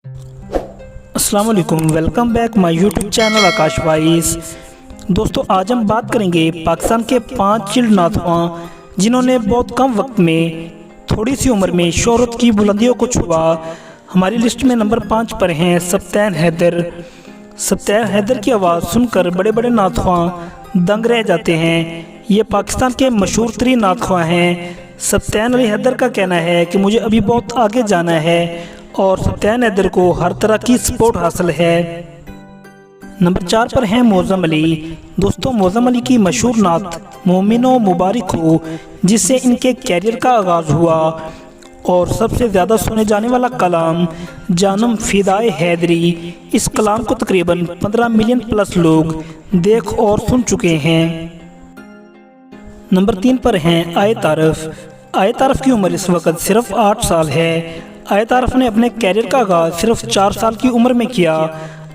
अस्सलाम वालेकुम, welcome back my YouTube channel Akash vice. दोस्तों, आज हम बात करेंगे पाकिस्तान के 5 चिल्ड नाथवां जिन्होंने बहुत कम वक्त में थोड़ी सी उम्र में शोहरत की बुलंदियों को छुआ। हमारी लिस्ट में नंबर 5 पर हैं सब्तैन हैदर। सब्तैन हैदर की आवाज़ सुनकर बड़े बड़े नाथवां दंग रह जाते हैं। ये पाकिस्तान के मशहूर तरीन नाथवां हैं। सब्तैन अली हैदर का कहना है कि मुझे अभी बहुत आगे जाना है और सब्तैन हैदर को हर तरह की सपोर्ट हासिल है। नंबर 4 पर हैं मौज़म अली। दोस्तों, मौज़म अली की मशहूर नात मोमिनो मुबारक हो, जिससे इनके कैरियर का आगाज़ हुआ, और सबसे ज़्यादा सुने जाने वाला कलाम जानम फिदाए हैदरी। इस कलाम को तकरीबन 15 मिलियन प्लस लोग देख और सुन चुके हैं। नंबर 3 पर हैं आए तारफ। आए तारफ की उम्र इस वक्त सिर्फ 8 साल है। आए तारफ ने अपने कैरियर का आगाज़ सिर्फ 4 साल की उम्र में किया।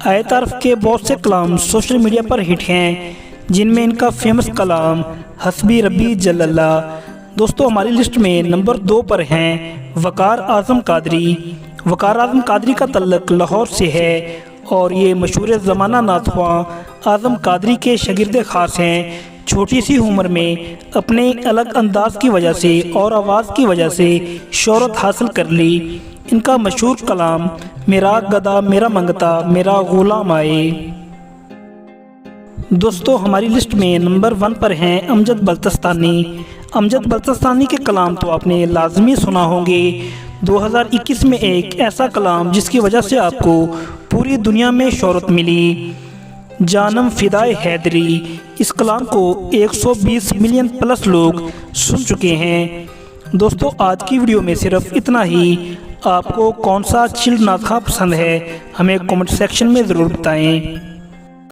आए तारफ के बहुत से कलाम सोशल मीडिया पर हिट हैं, जिनमें इनका फेमस कलाम हस्बी रब्बी जल्लल्ला। दोस्तों, हमारी लिस्ट में नंबर 2 पर हैं वकार आज़म कादरी। वकार आज़म कादरी का तल्लक लाहौर से है और ये मशहूर ज़माना नाथवां आज़म कादरी के शागिर्द ख़ास हैं। छोटी सी उम्र में अपने अलग अंदाज की वजह से और आवाज़ की वजह से शोहरत हासिल कर ली। इनका मशहूर कलाम मेरा गदा मेरा मंगता मेरा गुलाम आए। दोस्तों, हमारी लिस्ट में नंबर 1 पर हैं अमजद बल्तिस्तानी। अमजद बल्तिस्तानी के कलाम तो आपने लाजमी सुना होंगे। 2021 में एक ऐसा कलाम जिसकी वजह से आपको पूरी दुनिया में शोहरत मिली, जानम फिदाए हैदरी। इस कलाम को 120 मिलियन प्लस लोग सुन चुके हैं। दोस्तों, आज की वीडियो में सिर्फ इतना ही। आपको कौन सा चिल्ड नाथवां पसंद है, हमें कमेंट सेक्शन में ज़रूर बताएं।